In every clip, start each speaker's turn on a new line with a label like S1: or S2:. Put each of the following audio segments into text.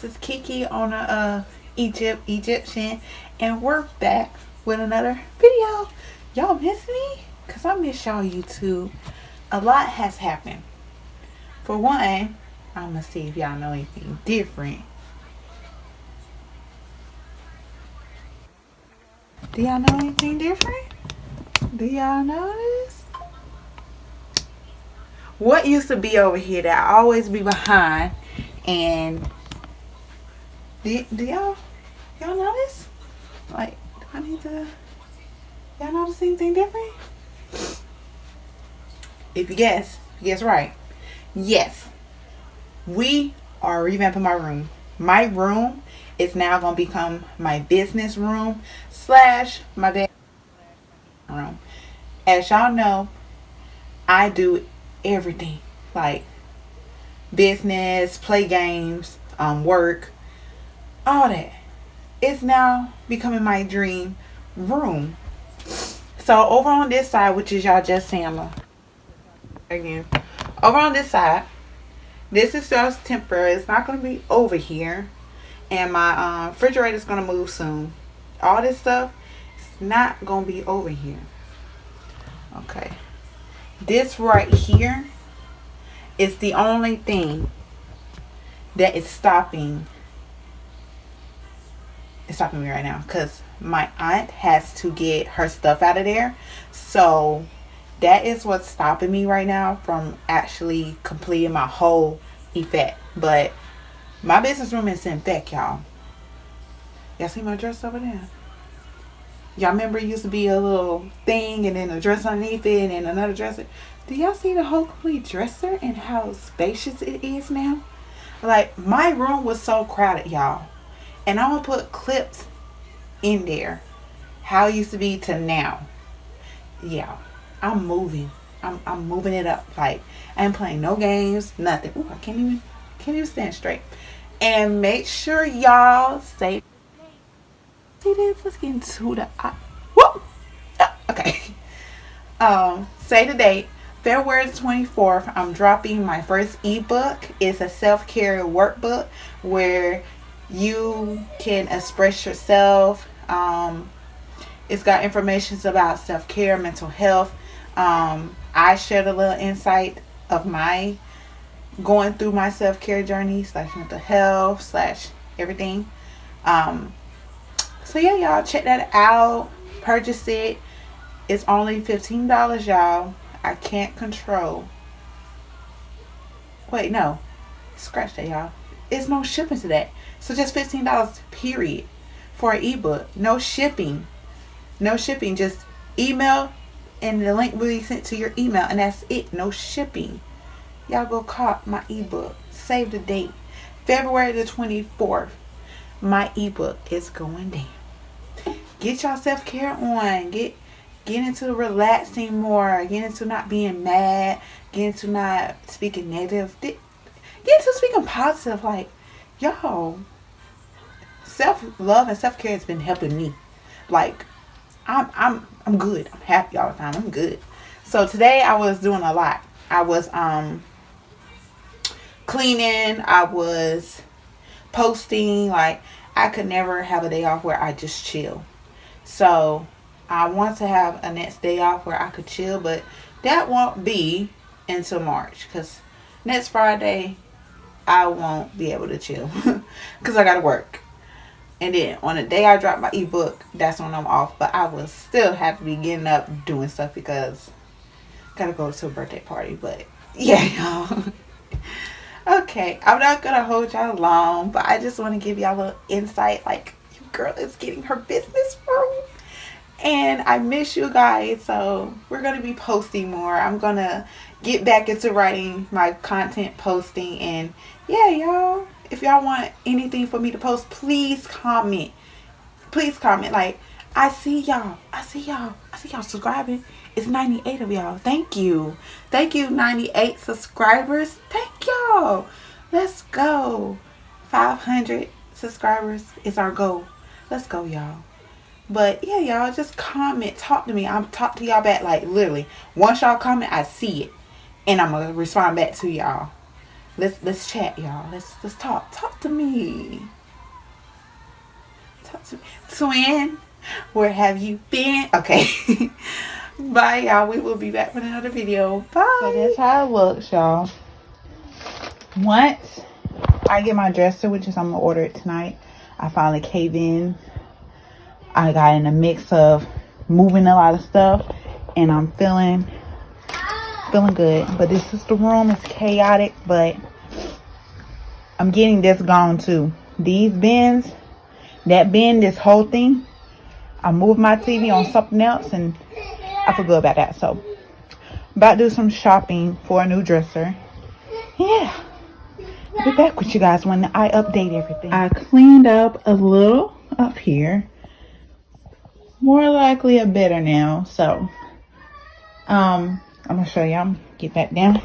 S1: This is Kiki on Egyptian, and we're back with another video. Y'all miss me? Cause I miss y'all YouTube. A lot has happened. For one, I'm gonna see if y'all know anything different. Do y'all know anything different? Do y'all notice? What used to be over here that I always be behind, and do y'all notice? Like, do I need to? Y'all notice anything different? If you guess right. Yes, we are revamping my room. My room is now gonna become my business room / my bedroom. As y'all know, I do everything, like business, play games, work, all that. It's now becoming my dream room. So over on this side, which is y'all just seeing again, over on this side, this is just temporary. It's not going to be over here, and my refrigerator is going to move soon. All this stuff is not going to be over here. Okay, this right here is the only thing that is stopping me right now, because my aunt has to get her stuff out of there. So that is what's stopping me right now from actually completing my whole effect. But my business room is in effect, y'all. Y'all see my dress over there? Y'all remember it used to be a little thing and then a dress underneath it and then another dresser? Do y'all see the whole complete dresser and how spacious it is now? Like, my room was so crowded, y'all. And I'm going to put clips in there. How it used to be to now. Yeah. I'm moving. I'm moving it up. Like, I ain't playing no games. Nothing. Ooh, I can't even stand straight. And make sure y'all say. See this? Let's get into the. Whoop! Okay. Say the date. February 24th, I'm dropping my first ebook. It's a self-care workbook where you can express yourself. It's got information about self-care, mental health. I shared a little insight of my going through my self-care journey / mental health / everything. So yeah, y'all check that out. Purchase it. It's only $15, y'all. I can't control. Wait, no. Scratch that, y'all. It's no shipping to that. So just $15, period, for an ebook. No shipping. No shipping. Just email, and the link will be sent to your email, and that's it. No shipping. Y'all go cop my ebook. Save the date. February the 24th. My ebook is going down. Get y'all self-care on. Get into relaxing more. Get into not being mad. Get into not speaking negative. Get into speaking positive. Like, y'all, self-love and self-care has been helping me. Like, I'm good. I'm happy all the time. I'm good. So today I was doing a lot. I was cleaning. I was posting. Like, I could never have a day off where I just chill. So I want to have a next day off where I could chill, but that won't be until March, because next Friday I won't be able to chill because I gotta work. And then on the day I drop my ebook, that's when I'm off. But I will still have to be getting up doing stuff because I gotta go to a birthday party. But yeah, y'all. Okay, I'm not gonna hold y'all long, but I just want to give y'all a little insight. Like, your girl is getting her business room, and I miss you guys. So we're gonna be posting more. I'm gonna get back into writing my content, posting, and yeah, y'all. If y'all want anything for me to post, please comment. Please comment. Like, I see y'all subscribing. It's 98 of y'all. Thank you. Thank you, 98 subscribers. Thank y'all. Let's go. 500 subscribers is our goal. Let's go, y'all. But yeah, y'all, just comment. Talk to me. I'm talk to y'all back. Like, literally, once y'all comment, I see it. And I'm going to respond back to y'all. Let's chat, y'all. Let's talk. Talk to me. Talk to me. Twin, where have you been? Okay. Bye, y'all. We will be back with another video. Bye. So that's how it looks, y'all. Once I get my dresser, which is I'm gonna order it tonight, I finally cave in. I got in a mix of moving a lot of stuff, and I'm feeling good. But this is the room. It's chaotic, but I'm getting this gone too. These bins, that bin, this whole thing, I moved my TV on something else, and I feel good about that. So about to do some shopping for a new dresser. Yeah, I'll be back with you guys when I update everything. I cleaned up a little up here, more likely a better now. So I'm gonna show y'all. Get back down.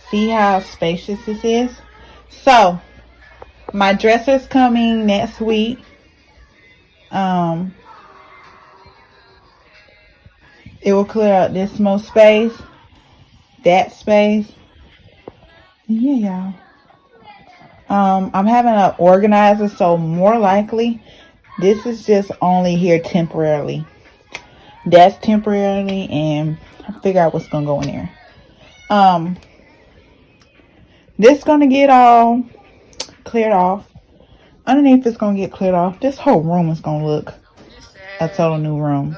S1: See how spacious this is. So my dresser's coming next week. It will clear out this most space, that space. Yeah, y'all. I'm having an organizer, so more likely this is just only here temporarily. That's temporarily, and I'll figure out what's gonna go in there. This gonna get all cleared off. Underneath it's gonna get cleared off. This whole room is gonna look a total new room.